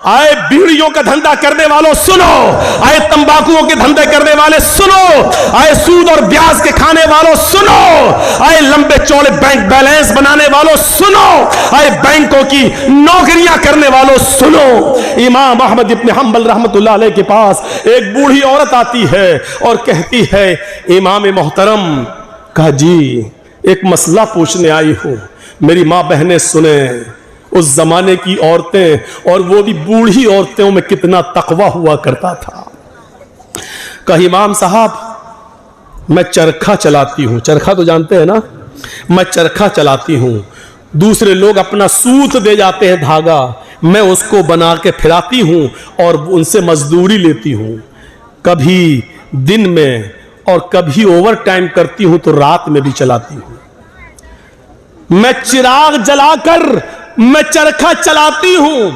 आए बीड़ियों का धंधा करने वालों सुनो, आए तंबाकुओं के धंधे करने वाले सुनो, आए सूद और ब्याज के खाने वालों सुनो, आए लंबे चौड़े बैंक बैलेंस बनाने वालों सुनो, आए बैंकों की नौकरियां करने वालों सुनो। इमाम अहमद इब्न हंबल रहमतुल्लाह अलैह के पास एक बूढ़ी औरत आती है और कहती है, इमाम मोहतरम, कहा जी एक मसला पूछने आई हूं, मेरी मां बहनें सुने। उस जमाने की औरतें, और वो भी बूढ़ी औरतों में कितना तकवा हुआ करता था। कहा इमाम साहब मैं चरखा चलाती हूं, चरखा तो जानते हैं ना, मैं चरखा चलाती हूं, दूसरे लोग अपना सूत दे जाते हैं धागा, मैं उसको बना के फिराती हूं और उनसे मजदूरी लेती हूं, कभी दिन में और कभी ओवर टाइम करती हूं तो रात में भी चलाती हूं। मैं चिराग जलाकर मैं चरखा चलाती हूं,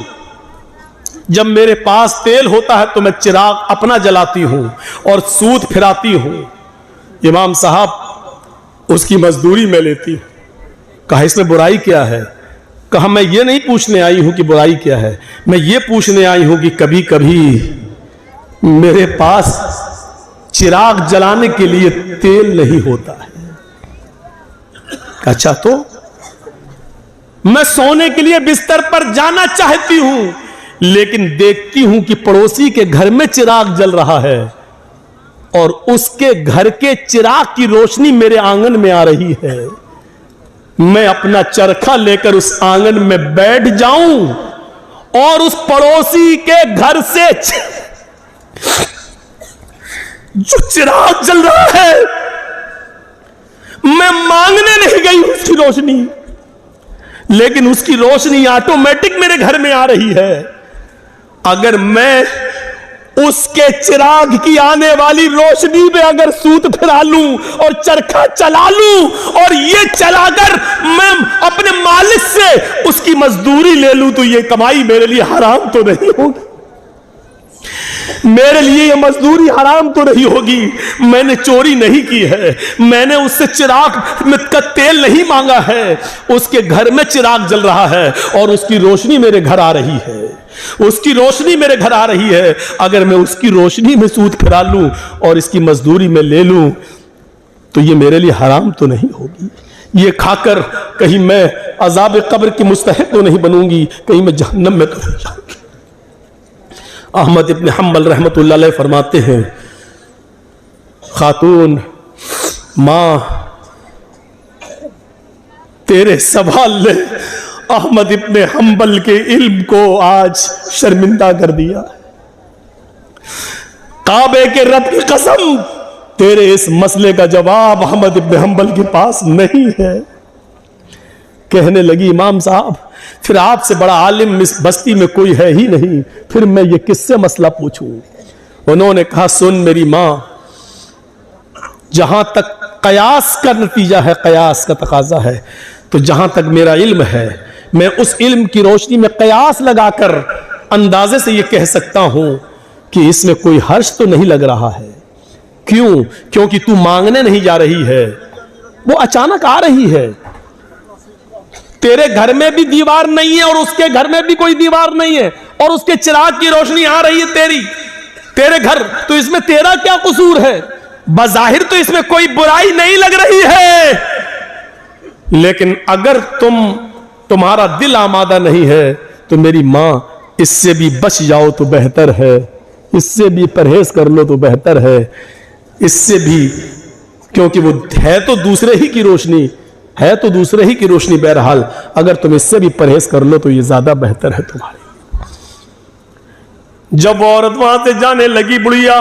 जब मेरे पास तेल होता है तो मैं चिराग अपना जलाती हूं और सूत फिराती हूं। इमाम साहब उसकी मजदूरी में लेती हूं। कहा इसमें बुराई क्या है? कहा मैं ये नहीं पूछने आई हूं कि बुराई क्या है, मैं ये पूछने आई हूं कि कभी कभी मेरे पास चिराग जलाने के लिए तेल नहीं होता है। अच्छा तो मैं सोने के लिए बिस्तर पर जाना चाहती हूं, लेकिन देखती हूं कि पड़ोसी के घर में चिराग जल रहा है और उसके घर के चिराग की रोशनी मेरे आंगन में आ रही है। मैं अपना चरखा लेकर उस आंगन में बैठ जाऊं और उस पड़ोसी के घर से जो चिराग जल रहा है, मैं मांगने नहीं गई उसकी रोशनी, लेकिन उसकी रोशनी ऑटोमेटिक मेरे घर में आ रही है। अगर मैं उसके चिराग की आने वाली रोशनी में अगर सूत फिरा लूं और चरखा चला लूं और ये चलाकर मैं अपने मालिक से उसकी मजदूरी ले लूं, तो ये कमाई मेरे लिए हराम तो नहीं होगी? मेरे लिए ये मजदूरी हराम तो नहीं होगी? मैंने चोरी नहीं की है, मैंने उससे चिराग में का तेल नहीं मांगा है, उसके घर में चिराग जल रहा है और उसकी रोशनी मेरे घर आ रही है, उसकी रोशनी मेरे घर आ रही है। अगर मैं उसकी रोशनी में सूत फिरा लूं और इसकी मजदूरी में ले लूं तो ये मेरे लिए हराम तो नहीं होगी? ये खाकर कहीं मैं अजाब कब्र की मुस्तहिक तो नहीं बनूंगी, कहीं मैं जहन्नम में तो नहीं जाऊंगी? अहमद इब्न हंबल रहमतुल्लाह अलैह फरमाते हैं, खातून मां तेरे सवाल ने अहमद इब्न हंबल के इल्म को आज शर्मिंदा कर दिया। काबे के रब की कसम, तेरे इस मसले का जवाब अहमद इब्न हंबल के पास नहीं है। कहने लगी, इमाम साहब फिर आपसे बड़ा आलिम इस बस्ती में कोई है ही नहीं, फिर मैं ये किससे मसला पूछूं? उन्होंने कहा, सुन मेरी मां, जहां तक कयास का नतीजा है, कयास का तकाजा है, तो जहां तक मेरा इल्म है, मैं उस इल्म की रोशनी में कयास लगाकर अंदाजे से ये कह सकता हूं कि इसमें कोई हर्ष तो नहीं लग रहा है। क्यों? क्योंकि तू मांगने नहीं जा रही है, वो अचानक आ रही है। तेरे घर में भी दीवार नहीं है और उसके घर में भी कोई दीवार नहीं है और उसके चिराग की रोशनी आ रही है तेरे घर, तो इसमें तेरा क्या कसूर है? बज़ाहिर तो इसमें कोई बुराई नहीं लग रही है, लेकिन अगर तुम्हारा दिल आमादा नहीं है तो मेरी मां इससे भी बच जाओ तो बेहतर है, इससे भी परहेज कर लो तो बेहतर है, इससे भी, क्योंकि वो है तो दूसरे ही की रोशनी, है तो दूसरे ही की रोशनी, बहरहाल अगर तुम इससे भी परहेज कर लो तो ये ज्यादा बेहतर है तुम्हारे। जब वो औरत वहां से जाने लगी बुढ़िया,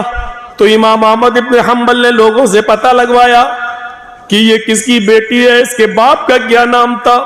तो इमाम अहमद इब्न हंबल ने लोगों से पता लगवाया कि ये किसकी बेटी है, इसके बाप का क्या नाम था।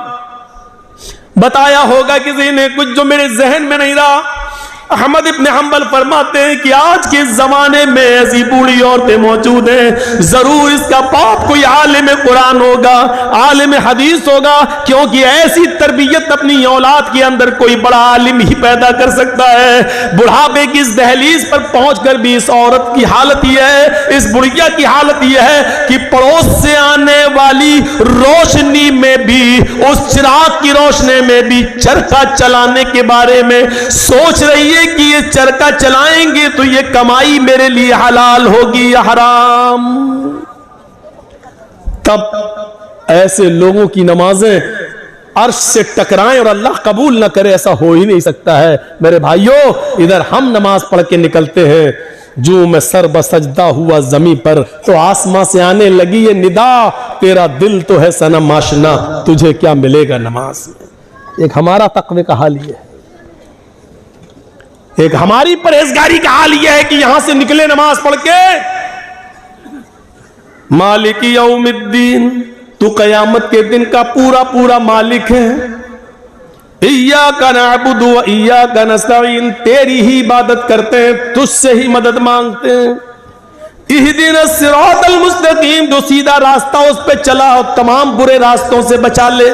बताया होगा किसी ने कुछ जो मेरे जहन में नहीं रहा। अहमद इब्न हंबल फरमाते हैं कि आज के जमाने में ऐसी बूढ़ी औरतें मौजूद हैं, जरूर इसका बाप कोई आलिम कुरान होगा, आलिम हदीस होगा, क्योंकि ऐसी तरबियत अपनी औलाद के अंदर कोई बड़ा आलिम ही पैदा कर सकता है। बुढ़ापे की इस दहलीज पर पहुंचकर भी इस औरत की हालत यह है, इस बुढ़िया की हालत यह है कि पड़ोस से आने वाली रोशनी में भी, उस चिराग की रोशनी में भी चरखा चलाने के बारे में सोच रही है कि ये चरखा चलाएंगे तो ये कमाई मेरे लिए हलाल होगी या हराम। तब ऐसे लोगों की नमाजें अर्श से टकराएं और अल्लाह कबूल ना करे, ऐसा हो ही नहीं सकता है। मेरे भाइयों, इधर हम नमाज पढ़ के निकलते हैं, जो मैं सर बसजदा हुआ जमी पर तो आसमां से आने लगी ये निदा, तेरा दिल तो है सनम आशना, तुझे क्या मिलेगा नमाज में। एक हमारा तकवे का हाल ये है, एक हमारी परहेजगारी का हाल यह है कि यहां से निकले नमाज पढ़ के, मालिक यौमिद्दीन, तू कयामत के दिन का पूरा पूरा मालिक है। इय्याका नअबुदु व इय्याका नस्तईन, तेरी ही इबादत करते हैं, तुझसे ही मदद मांगते हैं। इहदिनस सिरातल मुस्तकीम, जो सीधा रास्ता उस पे चला और तमाम बुरे रास्तों से बचा ले।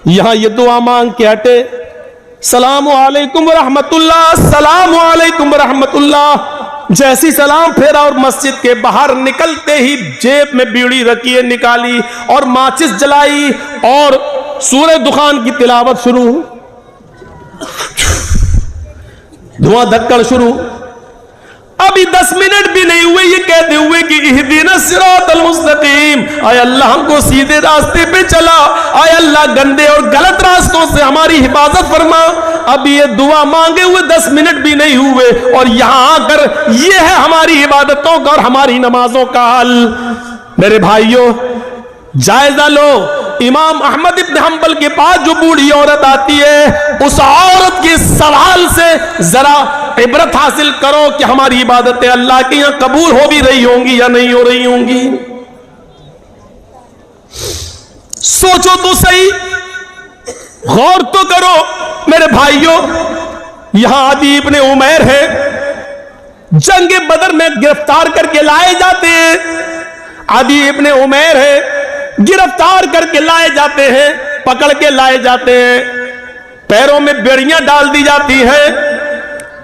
यहां ये दुआ मांग के हटे, सलाम अलैकुम व रहमतुल्लाह, सलाम अलैकुम व रहमतुल्लाह। जैसी सलाम फेरा और मस्जिद के बाहर निकलते ही जेब में बीड़ी रखी है निकाली और माचिस जलाई और सूरह दुखान की तिलावत शुरू, धुआं धक्कड़ शुरू। अभी 10 मिनट भी नहीं हुए ये कहते हुए कि इहदिनस सिरातल मुस्तकीम, आय अल्लाह हमको सीधे रास्ते पे चला, आय अल्लाह गंदे और गलत रास्तों से हमारी हिफाजत फरमा। अभी ये दुआ मांगे हुए 10 मिनट भी नहीं हुए और यहां आकर ये है हमारी इबादतों का और हमारी नमाजों का हाल। मेरे भाइयों, जायजा लो, इमाम अहमद इब्न हंबल के पास जो बूढ़ी औरत आती है, उस औरत के सवाल से जरा इबरत हासिल करो कि हमारी इबादतें अल्लाह के यहां कबूल हो भी रही होंगी या नहीं हो रही होंगी। सोचो तो सही, गौर तो करो। मेरे भाइयों, यहां आदि इब्ने उमैर है, जंग बदर में गिरफ्तार करके लाए जाते हैं। आदि इब्ने उमैर है, गिरफ्तार करके लाए जाते हैं, पकड़ के लाए जाते हैं, पैरों में बेड़ियां डाल दी जाती हैं।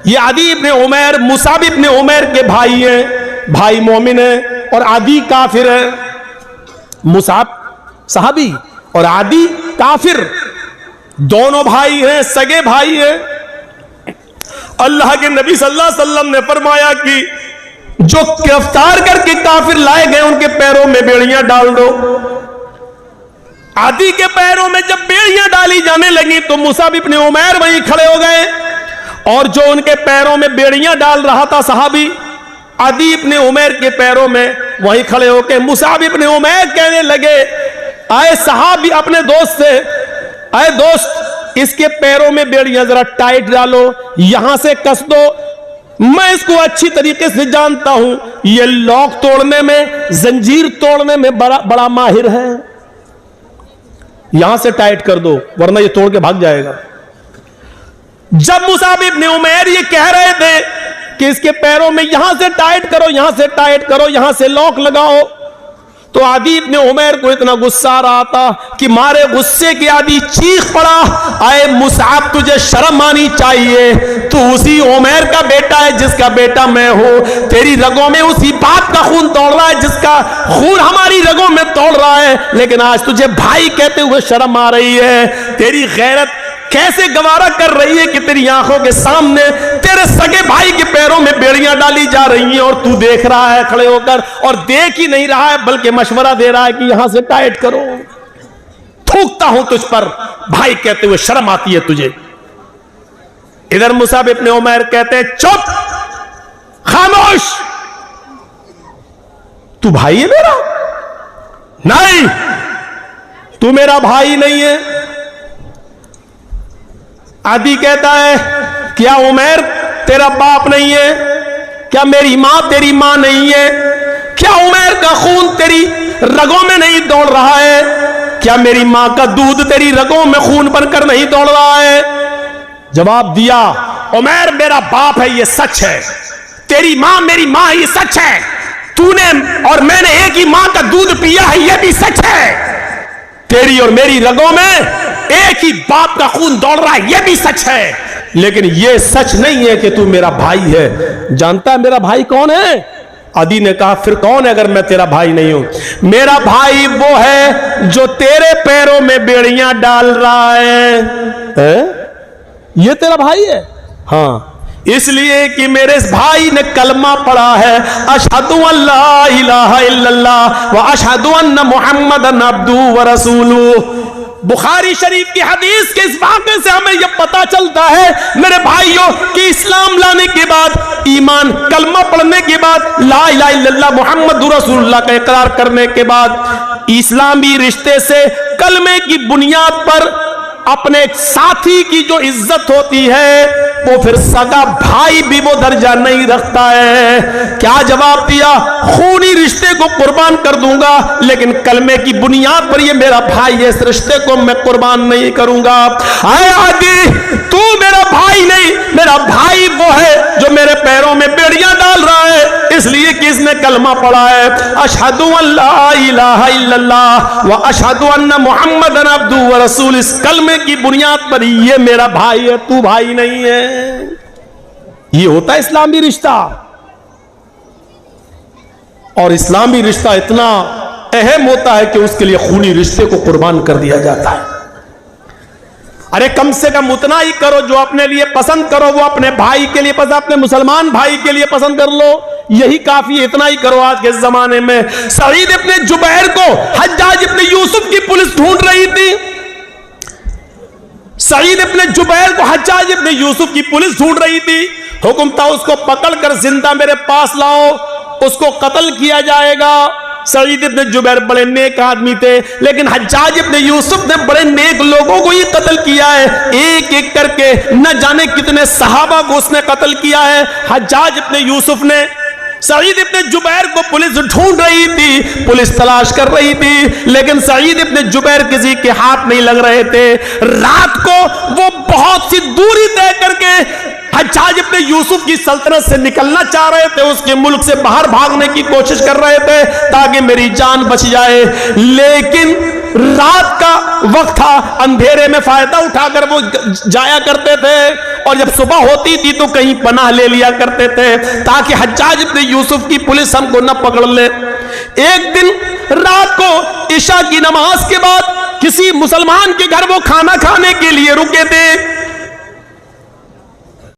ये आदि इब्ने उमैर मुसाब इब्ने उमैर के भाई हैं, भाई मोमिन है और आदि काफिर है। मुसाब सहाबी और आदि काफिर, दोनों भाई हैं, सगे भाई हैं। अल्लाह के नबी सल्लल्लाहु अलैहि वसल्लम ने फरमाया कि जो गिरफ्तार करके काफिर लाए गए उनके पैरों में बेड़ियां डाल दो। आदि के पैरों में जब बेड़ियां डाली जाने लगी तो मुसाब इब्ने उमैर वहीं खड़े हो गए और जो उनके पैरों में बेड़ियां डाल रहा था सहाबी, आदि इब्ने उमैर के पैरों में वहीं खड़े होकर मुसाब इब्ने उमैर कहने लगे, आए सहाबी अपने दोस्त से, आए दोस्त इसके पैरों में बेड़ियां जरा टाइट डालो, यहां से कस दो, मैं इसको अच्छी तरीके से जानता हूं, ये लॉक तोड़ने में, जंजीर तोड़ने में बड़ा माहिर है, यहां से टाइट कर दो वरना ये तोड़ के भाग जाएगा। जब मुसाब इब्ने उमैर ये कह रहे थे कि इसके पैरों में यहां से टाइट करो, यहां से टाइट करो, यहां से लॉक लगाओ, तो आदि इब्ने उमैर को इतना गुस्सा आ रहा था कि मारे गुस्से के आदि चीख पड़ा, आए मुसाब तुझे शर्म आनी चाहिए, तू उसी उमैर का बेटा है जिसका बेटा मैं हूं, तेरी रगों में उसी बाप का खून तोड़ रहा है जिसका खून हमारी रगों में तोड़ रहा है, लेकिन आज तुझे भाई कहते हुए शर्म आ रही है। तेरी गैरत कैसे गवारा कर रही है कि तेरी आंखों के सामने तेरे सगे भाई के पैरों में बेड़ियां डाली जा रही हैं और तू देख रहा है खड़े होकर, और देख ही नहीं रहा है बल्कि मशवरा दे रहा है कि यहां से टाइट करो। थूकता हूं तुझ पर भाई कहते हुए, शर्म आती है तुझे। इधर मुसाब इब्ने उमैर कहते हैं, चुप, खामोश, तू भाई है मेरा? नहीं, तू मेरा भाई नहीं है। आदि कहता है, क्या उमैर तेरा बाप नहीं है? क्या मेरी मां तेरी मां नहीं है? क्या उमैर का खून तेरी रगों में नहीं दौड़ रहा है? क्या मेरी मां का दूध तेरी रगों में खून बनकर नहीं दौड़ रहा है? जवाब दिया, उमैर मेरा बाप है, ये सच है। तेरी मां मेरी मां है, ये सच है। तूने और मैंने एक ही मां का दूध पिया है, ये भी सच है। तेरी और मेरी रगों में एक ही बाप का खून दौड़ रहा है, ये भी सच है। लेकिन ये सच नहीं है कि तू मेरा भाई है। जानता है मेरा भाई कौन है? अदी ने कहा फिर कौन है अगर मैं तेरा भाई नहीं हूं? मेरा भाई वो है जो तेरे पैरों में बेड़ियां डाल रहा है? ये तेरा भाई है? हाँ, इसलिए कि मेरे भाई ने कलमा पढ़ा है, अशहदु अल्ला इलाहा इल्लल्लाह व अशहदु अन्ना मुहम्मदन अब्दुहु व रसूलुहु। बुखारी शरीफ की हदीस के इस वाक़े से हमें यह पता चलता है मेरे भाइयों कि इस्लाम लाने के बाद, ईमान कलमा पढ़ने के बाद, ला इलाहा इल्लल्लाह मुहम्मदुर रसूलुल्लाह का इकरार करने के बाद, इस्लामी रिश्ते से कलमे की बुनियाद पर अपने साथी की जो इज्जत होती है वो फिर सगा भाई भी वो दर्जा नहीं रखता है। क्या जवाब दिया? खूनी रिश्ते को कुर्बान कर दूंगा, लेकिन कलमे की बुनियाद पर ये मेरा भाई है, इस रिश्ते को मैं कुर्बान नहीं करूंगा। आए आदि, तू मेरा भाई नहीं, मेरा भाई वो है जो मेरे पैरों में बेड़ियां डाल रहा है, इसलिए कि इसने कलमा पढ़ा है, अशहदु अल्ला इलाहा इल्लल्लाह व अशहदु अन्ना मुहम्मदन अब्दुहु व रसूलुहु। इस कलमे की बुनियाद पर ये मेरा भाई है, तू भाई नहीं है। ये होता है इस्लामी रिश्ता। और इस्लामी रिश्ता इतना अहम होता है कि उसके लिए खूनी रिश्ते को कुर्बान कर दिया जाता है। अरे कम से कम उतना ही करो जो अपने लिए पसंद करो, वो अपने भाई के लिए पसंद, अपने मुसलमान भाई के लिए पसंद कर लो, यही काफी है। इतना ही करो आज के जमाने में। सईद इब्ने जुबैर को हज्जाज इब्ने यूसुफ की पुलिस ढूंढ रही थी। सईद इब्ने जुबैर को हज्जाज इब्ने यूसुफ की पुलिस ढूंढ रही थी। हुक्म था उसको पकड़कर जिंदा मेरे पास लाओ, उसको कत्ल किया जाएगा। सईद इब्ने जुबैर बड़े नेक आदमी थे, लेकिन हज्जाज इब्ने यूसुफ ने बड़े नेक लोगों को ही कत्ल किया है। एक एक करके न जाने कितने सहाबा को उसने कत्ल किया है। हज्जाज इब्ने यूसुफ ने सईद इब्ने जुबैर को पुलिस ढूंढ रही थी, पुलिस तलाश कर रही थी, लेकिन सईद इब्ने जुबैर किसी के हाथ नहीं लग रहे थे। रात को वो बहुत सी दूरी तय करके हज्जाज इब्ने यूसुफ की सल्तनत से निकलना चाह रहे थे, उसके मुल्क से बाहर भागने की कोशिश कर रहे थे ताकि मेरी जान बच जाए। लेकिन रात का वक्त था, अंधेरे में फायदा उठाकर वो जाया करते थे, और जब सुबह होती थी तो कहीं पनाह ले लिया करते थे ताकि हज्जाज इब्ने यूसुफ की पुलिस हमको न पकड़ ले। एक दिन रात को इशा की नमाज के बाद किसी मुसलमान के घर वो खाना खाने के लिए रुके थे।